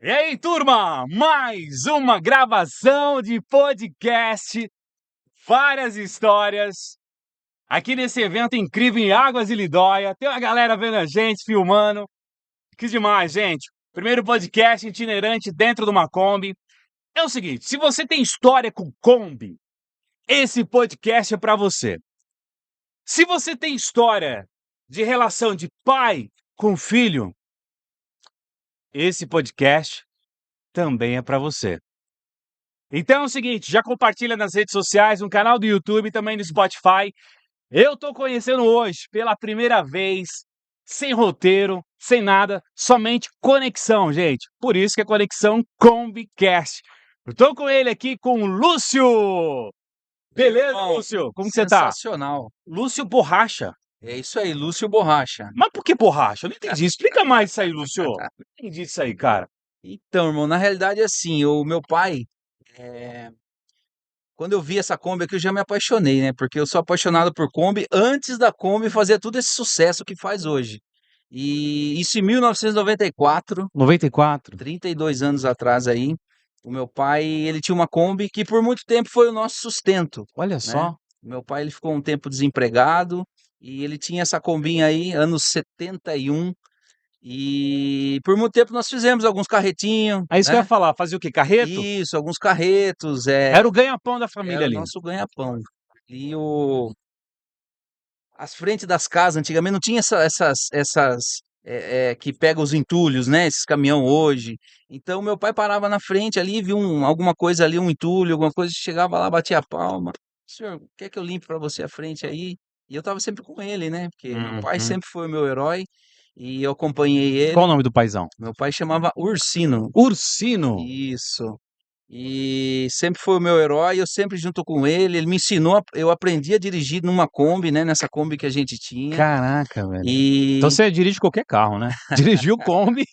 E aí, turma? Mais uma gravação de podcast, várias histórias. Aqui nesse evento incrível em Águas de Lindóia, tem uma galera vendo a gente, filmando. Que demais, gente. Primeiro podcast itinerante dentro de uma Kombi. É o seguinte, se você tem história com Kombi, esse podcast é para você. Se você tem história de relação de pai com filho, esse podcast também é para você. Então é o seguinte, já compartilha nas redes sociais, no canal do YouTube, também no Spotify. Eu tô conhecendo hoje, pela primeira vez, sem roteiro, sem nada, somente conexão, gente. Por isso que é Conexão Combicast. Eu tô com ele aqui, com o Lúcio. Beleza, Bom, Lúcio? Como que você tá? sensacional. Lúcio Borracha. É isso aí, Lúcio Borracha. Mas por que borracha? Eu não entendi. Explica mais isso aí, Lúcio. Não entendi isso aí, cara. Então, irmão, na realidade, assim, o meu pai, é, quando eu vi essa Kombi aqui, eu já me apaixonei, né? Porque eu sou apaixonado por Kombi antes da Kombi fazer todo esse sucesso que faz hoje. E isso em 1994, 94. 32 anos atrás aí, o meu pai, ele tinha uma Kombi que por muito tempo foi o nosso sustento, Olha né? só. Meu pai, ele ficou um tempo desempregado e ele tinha essa Kombinha aí, anos 71, e por muito tempo nós fizemos alguns carretinhos, É isso que eu ia né? falar. Fazia o quê? Carreto? Isso, alguns carretos, Era o ganha-pão da família era o ali. nosso ganha-pão. E as frentes das casas, antigamente não tinha que pega os entulhos, né? Esses caminhão hoje. Então meu pai parava na frente ali, viu alguma coisa ali, um entulho, alguma coisa, chegava lá, batia a palma. Senhor, quer que eu limpe para você a frente aí? E eu tava sempre com ele, né? Porque meu pai Uhum. sempre foi o meu herói e eu acompanhei Qual o ele. nome do paizão? Meu pai chamava Ursino. Ursino. Isso. E sempre foi o meu herói, eu sempre junto com ele, ele me ensinou, eu aprendi a dirigir numa Kombi, né, nessa Kombi que a gente tinha. Caraca, velho. Então E você dirige qualquer carro, né? Dirigiu Kombi.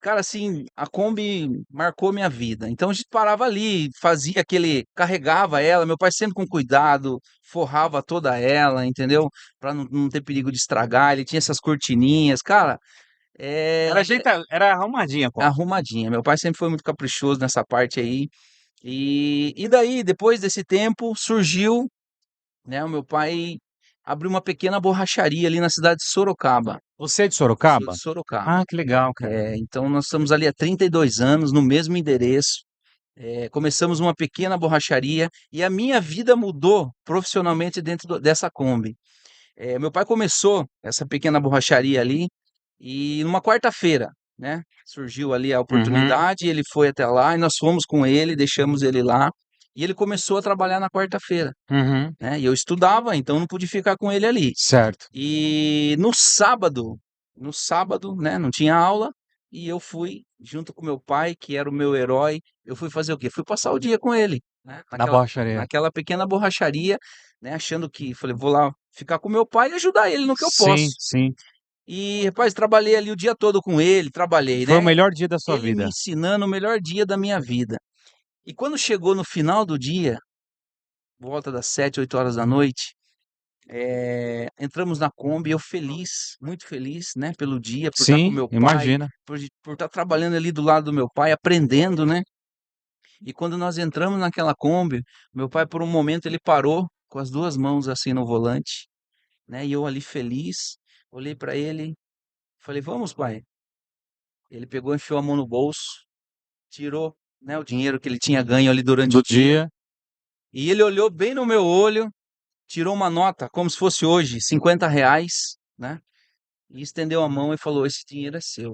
cara, assim, a Kombi marcou minha vida. Então a gente parava ali, fazia carregava ela, meu pai sempre com cuidado, forrava toda ela, entendeu? Pra não ter perigo de estragar, ele tinha essas cortininhas, cara, Era, é era arrumadinha, pô. arrumadinha. Meu pai sempre foi muito caprichoso nessa parte aí. E daí, depois desse tempo, surgiu, né, o meu pai abriu uma pequena borracharia ali na cidade de Sorocaba. Você é de Eu sou Sorocaba? de Sorocaba. Ah, que legal, cara. Então nós estamos ali há 32 anos no mesmo endereço. Começamos uma pequena borracharia e a minha vida mudou profissionalmente dentro dessa Kombi. Meu pai começou essa pequena borracharia ali e numa quarta-feira, né? Surgiu ali a Uhum, oportunidade, ele foi até lá e nós fomos com ele, deixamos ele lá e ele começou a trabalhar na quarta-feira, uhum. né? E eu estudava, então não pude ficar com ele ali. Certo. E no sábado, né, não tinha aula, e eu fui junto com meu pai, que era o meu herói, eu fui fazer o quê? Fui passar o dia com ele, né, Na naquela borracharia. naquela pequena borracharia, né, achando que falei: "Vou lá ficar com meu pai e ajudar ele no que eu Sim, posso". sim. E, rapaz, trabalhei ali o dia todo com ele, trabalhei, Foi o né, melhor dia da sua ele me vida. ensinando o melhor dia da minha vida. E quando chegou no final do dia, volta das 7, 8 horas da noite, entramos na Kombi, eu feliz, muito feliz, né, pelo dia, por estar com Sim, meu pai, imagina. por estar trabalhando ali do lado do meu pai, aprendendo, né. E quando nós entramos naquela Kombi, meu pai por um momento ele parou com as 2 mãos assim no volante, né, e eu ali feliz, olhei para ele, falei: "Vamos pai". Ele pegou, enfiou a mão no bolso, tirou, né, o dinheiro que ele tinha ganho ali durante Do o dia, dia. e ele olhou bem no meu olho, tirou uma nota como se fosse hoje, R$ 50, né. E estendeu a mão e falou: "Esse dinheiro é seu".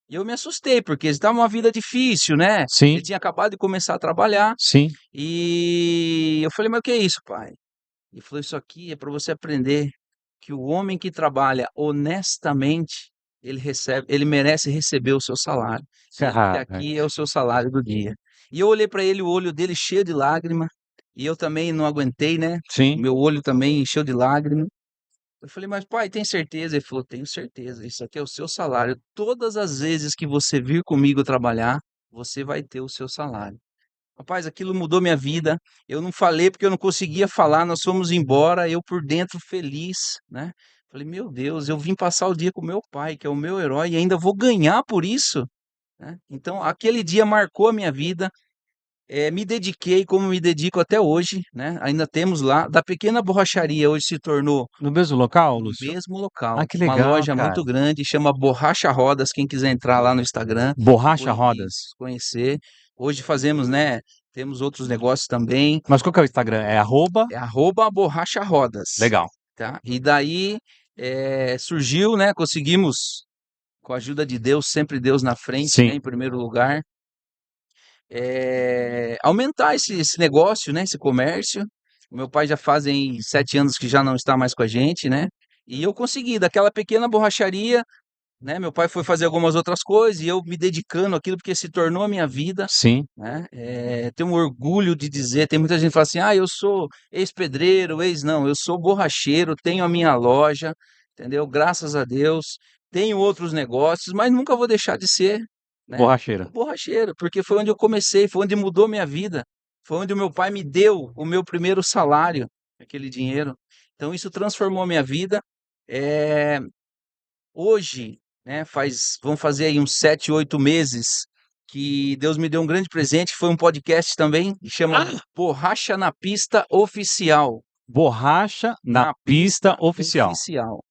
E eu me assustei, porque estava uma vida difícil, né. Ele Sim, tinha acabado de começar a trabalhar, sim. e eu falei: "Mas o que é isso, pai?". Ele falou: "Isso aqui é para você aprender que o homem que trabalha honestamente, ele merece receber o seu salário. E esse Ah, velho. aqui é o seu salário do dia". E eu olhei para ele, o olho dele cheio de lágrima, e eu também não aguentei, né, Sim. meu olho também encheu de lágrima. Eu falei: "Mas pai, tem certeza?". Ele falou: "Tenho certeza, isso aqui é o seu salário. Todas as vezes que você vir comigo trabalhar, você vai ter o seu salário". Rapaz, aquilo mudou minha vida. Eu não falei porque eu não conseguia falar, nós fomos embora, eu por dentro feliz, né. Falei: "Meu Deus, eu vim passar o dia com meu pai, que é o meu herói, e ainda vou ganhar por isso", né. Então aquele dia marcou a minha vida, me dediquei como me dedico até hoje, né, ainda temos lá, da pequena borracharia hoje se tornou No mesmo local, no Lúcio? mesmo Ah, local, que uma legal, loja cara. muito grande, chama Borracha Rodas, quem quiser entrar lá no Instagram e Borracha Rodas. conhecer. Hoje fazemos, né, temos outros negócios também, Mas qual que é o Instagram? É arroba? é arroba Borracha Rodas, Legal. tá. E daí, surgiu, né, conseguimos, com a ajuda de Deus, sempre Deus na frente, né, Sim, em primeiro lugar, aumentar esse negócio, né, esse comércio. O meu pai já fazem 7 anos que já não está mais com a gente, né, e eu consegui daquela pequena borracharia, né, meu pai foi fazer algumas outras coisas e eu me dedicando àquilo, porque se tornou a minha vida, sim. né, tenho um orgulho de dizer, tem muita gente que fala assim: "Ah, eu sou ex-pedreiro, não, eu sou borracheiro, tenho a minha loja", entendeu, graças a Deus, tenho outros negócios, mas nunca vou deixar de ser, né, Borracheiro. o borracheiro, porque foi onde eu comecei, foi onde mudou minha vida, foi onde o meu pai me deu o meu primeiro salário, aquele dinheiro. Então isso transformou a minha vida, eh hoje, né, vão fazer aí uns 7, 8 meses que Deus me deu um grande presente, foi um podcast também, que chama Ah! Borracha na Pista Oficial, Borracha na na pista pista oficial. oficial, O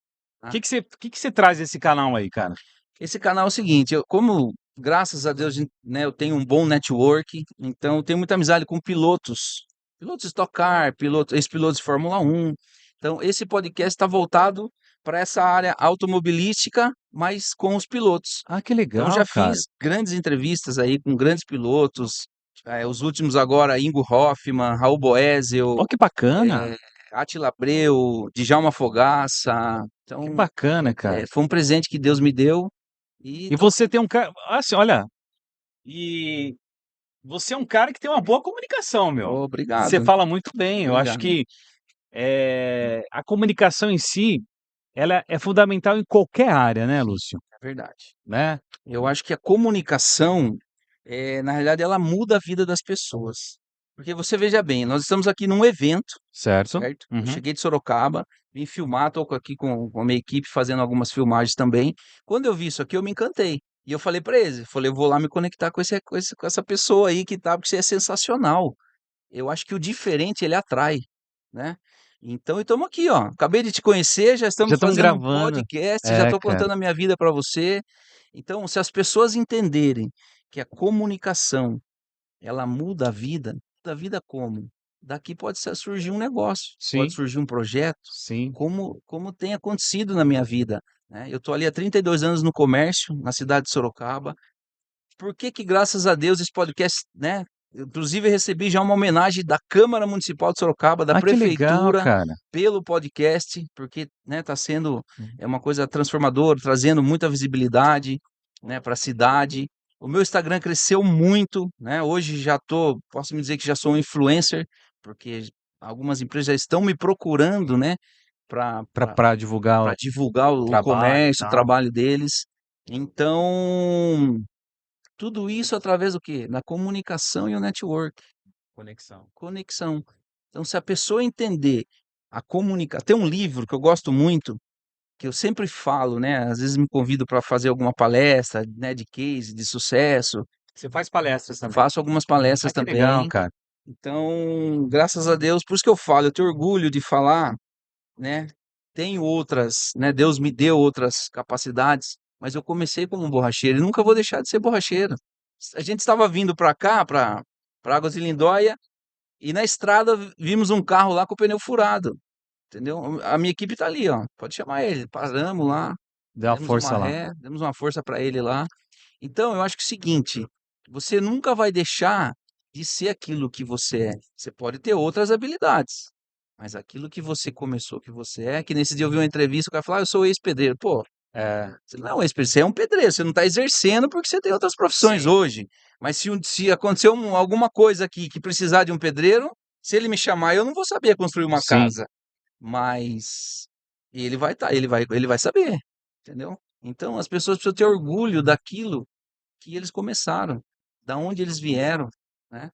tá. que que você que que você traz desse canal aí, cara? Esse canal é o seguinte, eu como graças a Deus, né, eu tenho um bom network, então eu tenho muita amizade com pilotos Stock Car, ex-pilotos de Fórmula 1. Então esse podcast está voltado para essa área automobilística, mas com os pilotos. Ah, que Então legal, já cara. fiz grandes entrevistas aí com grandes pilotos, os últimos agora Ingo Hoffmann, Raul Ó, Boesel, que bacana, eh, Attila Abreu, Djalma Fogaça. que Então, bacana, cara. foi um presente que Deus me deu e E tô você tem um cara assim, olha, e você é um cara que tem uma boa comunicação, meu. Você obrigado, fala muito bem, eu acho obrigado. que, a comunicação em si, ela é fundamental em qualquer área, né, Lúcio, É verdade. né. Eu acho que a comunicação, na realidade ela muda a vida das pessoas. Porque você veja bem, nós estamos aqui num evento, Certo. certo? Eu Uhum. cheguei de Sorocaba, vim filmar, estou aqui com a minha equipe fazendo algumas filmagens também. Quando eu vi isso aqui, eu me encantei. E eu falei para eles, eu falei: "Eu vou lá me conectar com essa pessoa aí que tá, porque você é sensacional". Eu acho que o diferente ele atrai, né. Então estamos aqui, ó, acabei de te conhecer, já Já estamos estamos fazendo um gravando. podcast, já É, estou cara. contando a minha vida para você. Então, se as pessoas entenderem que a comunicação, ela muda a vida como? Daqui pode surgir um negócio, pode Sim, surgir um projeto, sim. como tem acontecido na minha vida, né. Eu estou ali há 32 anos no comércio, na cidade de Sorocaba, por que que graças a Deus esse podcast, né, inclusive recebi já uma homenagem da Câmara Municipal de Sorocaba, da Ah, que legal, prefeitura, cara. pelo podcast, porque, né, tá sendo uma coisa transformadora, trazendo muita visibilidade, né, para a cidade. O meu Instagram cresceu muito, né, hoje posso me dizer que já sou um influencer, porque algumas empresas já estão me procurando, né, para Pra divulgar o divulgar o trabalho e comércio, o tal. trabalho deles. Então tudo isso através do quê? Da comunicação e o network, Conexão. conexão. Então se a pessoa entender tem um livro que eu gosto muito, que eu sempre falo, né, às vezes me convido para fazer alguma palestra, né, de case, de sucesso, Você faz palestras também. faço algumas palestras Ah, que legal, também. cara. Então, graças a Deus, por isso que eu falo, eu tenho orgulho de falar, né, tenho outras, né, Deus me deu outras capacidades, mas eu comecei como um borracheiro e nunca vou deixar de ser borracheiro. A gente estava vindo para cá, para Águas de Lindóia, e na estrada vimos um carro lá com o pneu furado, entendeu? A minha equipe tá ali, ó, pode chamar ele, paramos lá, Dá uma demos uma força lá. ré, demos uma força para ele lá. Então eu acho que é o seguinte, você nunca vai deixar de ser aquilo que você é. Você pode ter outras habilidades, mas aquilo que você começou, que você é, que nesse dia eu vi uma entrevista, o cara falou: "Ah, eu sou ex-pedreiro". Pô, É, você não é um ex-pedreiro, você é um pedreiro, você não está exercendo porque você tem outras profissões sim, hoje. Mas se acontecer alguma coisa aqui que precisar de um pedreiro, se ele me chamar, eu não vou saber construir uma sim. casa, mas ele vai saber, entendeu? Então as pessoas precisam ter orgulho daquilo que eles começaram, da onde eles vieram, né,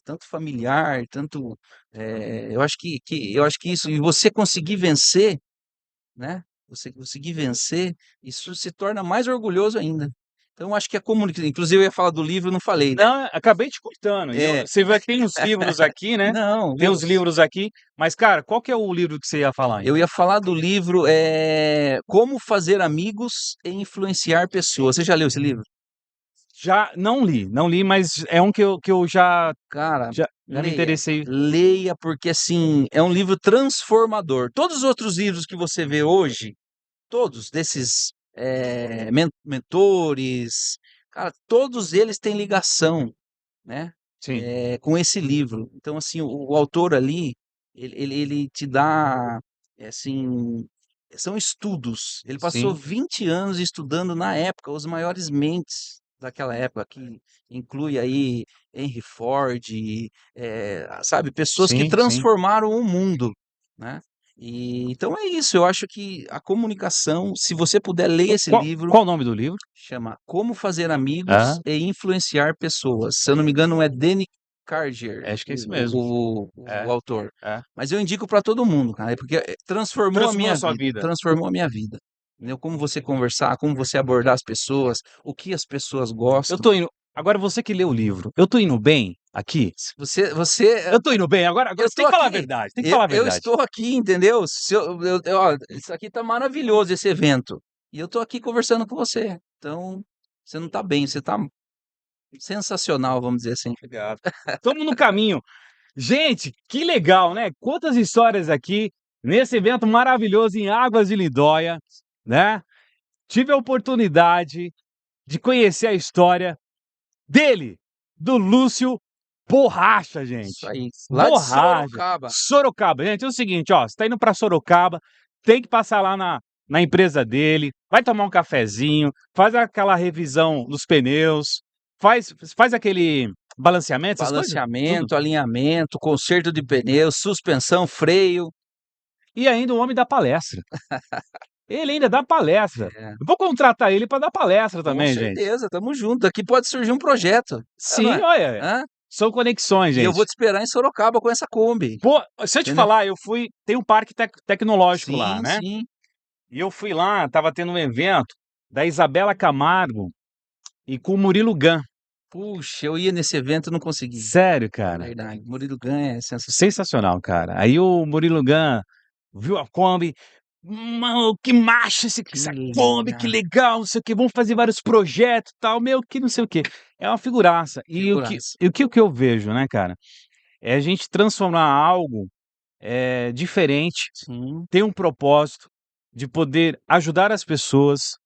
tanto familiar, tanto, eu acho que isso e você conseguir vencer, né, você conseguir vencer, isso se torna mais orgulhoso ainda. Então acho que a comunicação, inclusive eu ia falar do livro, não falei, né? Não, acabei te cortando. É, Você vê que tem os livros aqui, né? não, Tem os livros aqui, mas, cara, qual que é o livro que você ia falar aí? eu ia falar do livro Como Fazer Amigos e Influenciar Pessoas. Você já leu esse livro? Já não li, mas é um que eu Cara, já me leia, interessei. leia, porque assim, é um livro transformador. Todos os outros livros que você vê hoje, todos desses mentores, cara, todos eles têm ligação, né, Sim, com esse livro. Então, assim, o autor ali, ele te dá, assim, são estudos. Ele passou sim, 20 anos estudando na época os maiores mentes daquela época, que inclui aí Henry Ford, sabe, pessoas que sim, sim. transformaram o mundo, né? E então é isso, eu acho que a comunicação, se você puder ler esse livro, Qual o nome do livro? chama Como Fazer Amigos Ah, e Influenciar Pessoas. Se eu não me engano, é Danny Carger, acho que é isso mesmo. o É, autor. é. Mas eu indico para todo mundo, cara, porque transformou a Transformou a minha sua vida, vida. transformou a minha vida. Entendeu? Como você conversar, como você abordar as pessoas, o que as pessoas Eu gostam. tô indo. Agora você que leu o livro, eu tô indo bem aqui? Se você Eu tô indo bem? Agora eu você tô tem que falar a aqui, verdade, tem que falar a eu verdade. estou aqui, entendeu? Se ó, isso aqui tá maravilhoso esse evento. E eu tô aqui conversando com você. Então, você não tá bem, você tá sensacional, vamos dizer assim. Obrigado. Estamos no caminho. Gente, que legal, né? Quantas histórias aqui nesse evento maravilhoso em Águas de Lindóia, né? Tive a oportunidade de conhecer a história dele, do Lúcio Borracha, Isso gente. aí. Lá de Borracha. Sorocaba. Sorocaba. Gente, é o seguinte, ó, você tá indo para Sorocaba, tem que passar lá na empresa dele, vai tomar um cafezinho, faz aquela revisão dos pneus, faz aquele balanceamento, essas coisas, tudo. Balanceamento, alinhamento, conserto de pneus, suspensão, freio. E ainda o homem dá palestra. Ele ainda dá palestra. É, Eu vou contratar ele para dar palestra com também, gente. certeza, tamo junto. Aqui pode surgir um projeto. Não Sim, é? olha, Hã? são conexões, E eu vou gente. te esperar em Sorocaba com essa Kombi, Pô, se eu te entendeu? falar, tem um parque tecnológico lá, Sim, né? sim. E eu fui lá, tava tendo um evento da Isabela Camargo e com o Murilo Gun. Puxa, eu ia nesse evento e não consegui. Sério, cara. Verdade. Murilo Gun é sensacional. Sensacional, cara. Aí o Murilo Gun viu a Kombi. Mano, que macho Que essa Kombi, que legal. legal, não sei o que, vamos fazer vários projetos e tal, meu, que não sei o que. É uma figuraça. Figuraça. O que eu vejo, né, cara? É a gente transformar algo diferente, Sim, ter um propósito de poder ajudar as pessoas,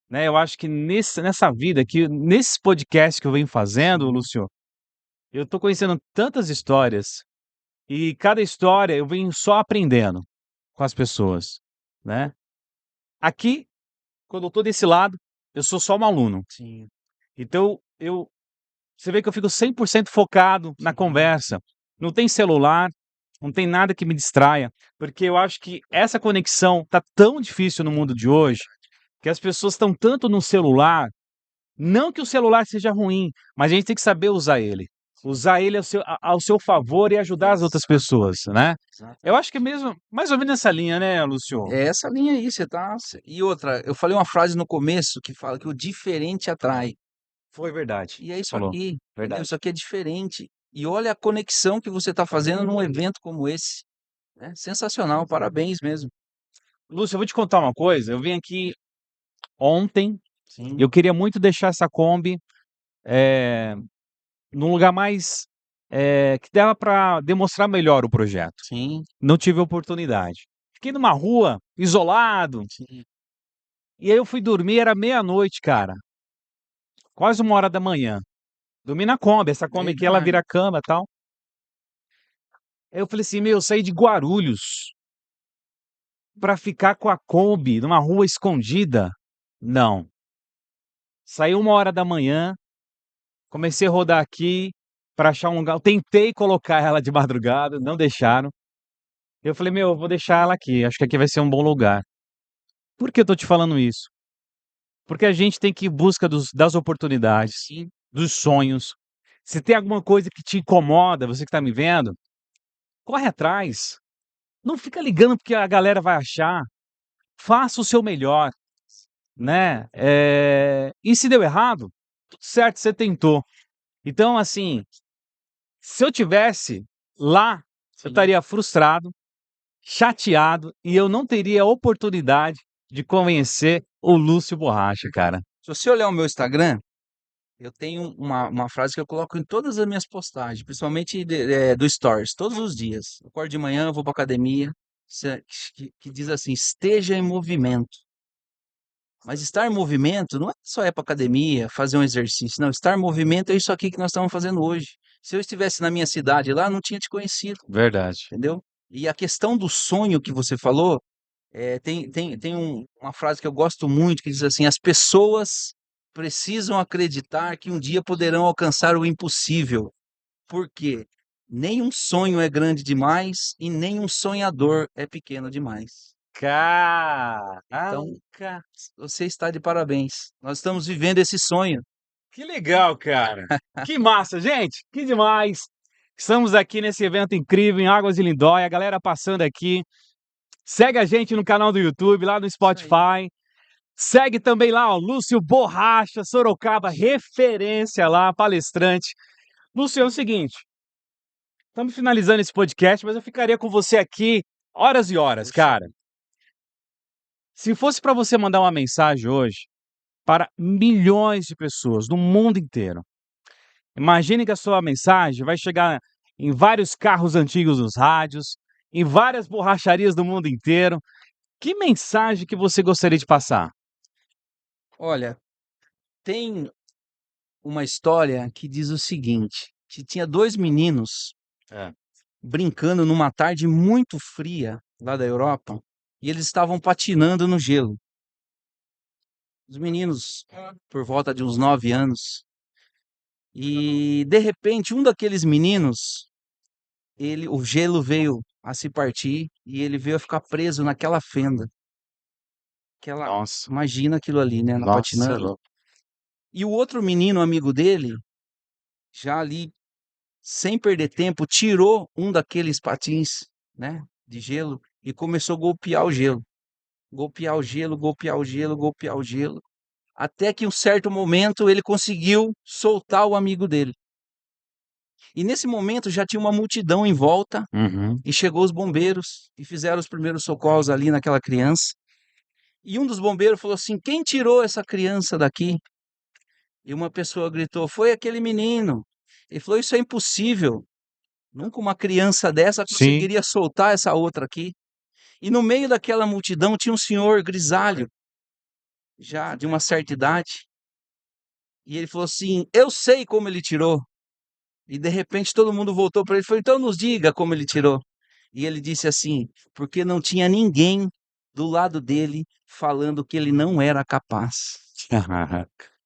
né? Eu acho que nessa vida aqui, nesse podcast que eu venho fazendo, sim. Lúcio, eu tô conhecendo tantas histórias e cada história eu venho só aprendendo com as pessoas, né? Aqui, quando eu tô desse lado, eu sou só um aluno. Sim, Então, você vê que eu fico 100% focado na sim. conversa. Não tem celular, não tem nada que me distraia, porque eu acho que essa conexão tá tão difícil no mundo de hoje, que as pessoas estão tanto no celular, não que o celular seja ruim, mas a gente tem que saber usar ele. Usar ele ao seu favor e ajudar as outras pessoas, Exatamente, né? Eu acho exatamente. que é mesmo, mais ou menos nessa linha, né, Lúcio? É essa linha aí, você tá. E outra, eu falei uma frase no começo que fala que o diferente atrai. Foi verdade. E é Você isso falou. aqui, entendeu? Isso Verdade. aqui é diferente. E olha a conexão que você está fazendo num evento como esse, né? Sensacional, parabéns mesmo. Lúcio, eu vou te contar uma coisa. Eu vim aqui ontem, Sim, eu queria muito deixar essa Kombi eh, num lugar mais que dava para demonstrar melhor o projeto. sim, Não tive oportunidade. Fiquei numa rua, isolado, sim. e aí eu fui dormir, era meia-noite, cara, quase 1 hora da manhã. Dormi na Kombi, essa Kombi aqui ela Verdade. vira cama e tal. Aí eu falei assim: "Meu, eu saí de Guarulhos pra ficar com a Kombi numa rua escondida? Não". Saí 1 hora da manhã, comecei a rodar aqui pra achar um lugar, eu tentei colocar ela de madrugada, não deixaram. Eu falei: "Meu, eu vou deixar ela aqui, acho que aqui vai ser um bom lugar". Por que eu tô te falando isso? Porque a gente tem que ir em busca das oportunidades, Sim, dos sonhos. Se tem alguma coisa que te incomoda, você que está me vendo, corre atrás. Não fica ligando porque a galera vai achar. Faça o seu melhor. né? E se deu errado, tudo certo, você tentou. Então, assim, se eu tivesse lá, eu Sim. estaria frustrado, chateado e eu não teria a oportunidade de convencer o Lúcio Borracha, cara. Se você olhar o meu Instagram, eu tenho uma frase que eu coloco em todas as minhas postagens, principalmente do Stories, todos os dias. Eu acordo de manhã, vou para academia, que diz assim: esteja em movimento. Mas estar em movimento não é só ir para academia, fazer um exercício. Não, estar em movimento é isso aqui que nós estamos fazendo hoje. Se eu estivesse na minha cidade lá, não tinha te conhecido, Verdade. entendeu? E a questão do sonho que você falou, tem uma frase que eu gosto muito que diz assim: as pessoas precisam acreditar que um dia poderão alcançar o impossível. Por quê? Nenhum sonho é grande demais e nenhum sonhador é pequeno demais. Então, Caraca! você está de parabéns. Nós estamos vivendo esse sonho. Que legal, cara! Que massa, gente! Que demais! Estamos aqui nesse evento incrível em Águas de Lindóia, a galera passando aqui. Segue a gente no canal do YouTube, lá no Isso aí. Spotify. Segue também lá, ó, Lúcio Borracha, Sorocaba, referência lá, palestrante. Lúcio, é o seguinte, estamos finalizando esse podcast, mas eu ficaria com você aqui horas e horas, Poxa cara. vida. Se fosse para você mandar uma mensagem hoje para milhões de pessoas no mundo inteiro, imagine que a sua mensagem vai chegar em vários carros antigos nos rádios, em várias borracharias do mundo inteiro. Que mensagem que você gostaria de passar? Olha, tem uma história que diz o seguinte: que tinha dois meninos É. brincando numa tarde muito fria lá da Europa e eles estavam patinando no gelo. Os meninos, por volta de uns 9 anos, e de repente um daqueles meninos, o gelo veio a se partir e ele veio a ficar preso naquela fenda. Nossa, Imagina aquilo ali, né, na nossa, cê é patinando. louco. E o outro menino, amigo dele, já ali, sem perder tempo, tirou um daqueles patins, né, de gelo e começou a golpear o gelo. Golpear o gelo, golpear o gelo, golpear o gelo, até que em um certo momento ele conseguiu soltar o amigo dele. E nesse momento já tinha uma multidão em volta Uhum. e chegou os bombeiros e fizeram os primeiros socorros ali naquela criança. E um dos bombeiros falou assim: quem tirou essa criança daqui? E uma pessoa gritou: foi aquele menino. Ele falou: isso é impossível. Nunca uma criança dessa Sim. conseguiria soltar essa outra aqui. E no meio daquela multidão tinha um senhor grisalho, já de uma certa idade. E ele falou assim: eu sei como ele tirou. E de repente todo mundo voltou para ele e falou: então nos diga como ele tirou. E ele disse assim: porque não tinha ninguém do lado dele falando que ele não era capaz.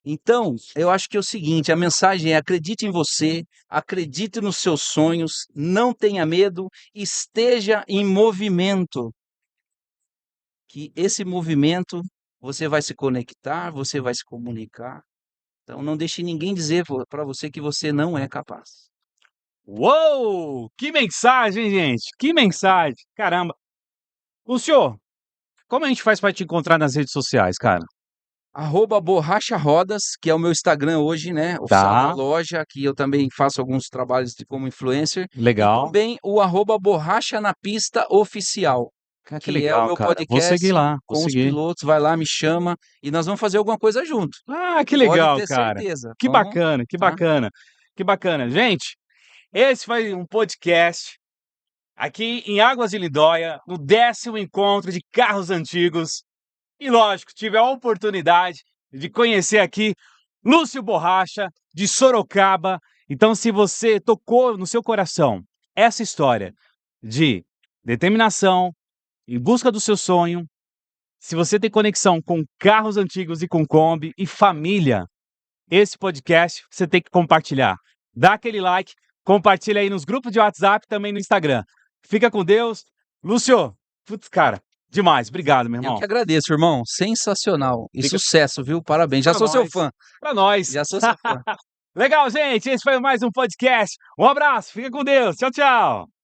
Então, eu acho que é o seguinte: a mensagem é: acredite em você, acredite nos seus sonhos, não tenha medo, esteja em movimento. Que esse movimento você vai se conectar, você vai se comunicar. Então, não deixe ninguém dizer para você que você não é capaz. Uou! Que mensagem, gente! Que mensagem! Caramba! Lúcio, como a gente faz para te encontrar nas redes sociais, cara? @borracha rodas, que é o meu Instagram hoje, né, oficial da Tá, loja, que eu também faço alguns trabalhos como influencer, e legal. também o @borracha na pista oficial, Ah, que que é o legal, meu cara. Vou seguir podcast lá, vou com os seguir. pilotos, vai lá, me chama, e nós vamos fazer alguma coisa junto. Ah, que Pode legal, ter cara. certeza. Que Vamos, bacana, que tá? bacana, que bacana. Gente, esse foi um podcast aqui em Águas de Lindóia, no 10º encontro de carros antigos. E lógico, tive a oportunidade de conhecer aqui Lúcio Borracha, de Sorocaba. Então, se você tocou no seu coração essa história de determinação, em busca do seu sonho, se você tem conexão com carros antigos e com Kombi e família, esse podcast você tem que compartilhar. Dá aquele like, compartilha aí nos grupos de WhatsApp e também no Instagram. Fica com Deus. Lúcio, putz, cara, demais. Obrigado, meu Eu irmão. que agradeço, irmão. Sensacional. E Fica sucesso, viu? Parabéns. Já pra sou seu nós. fã. Pra nós. Já sou seu fã. Legal, gente. Esse foi mais um podcast. Um abraço. Fica com Deus. Tchau, tchau.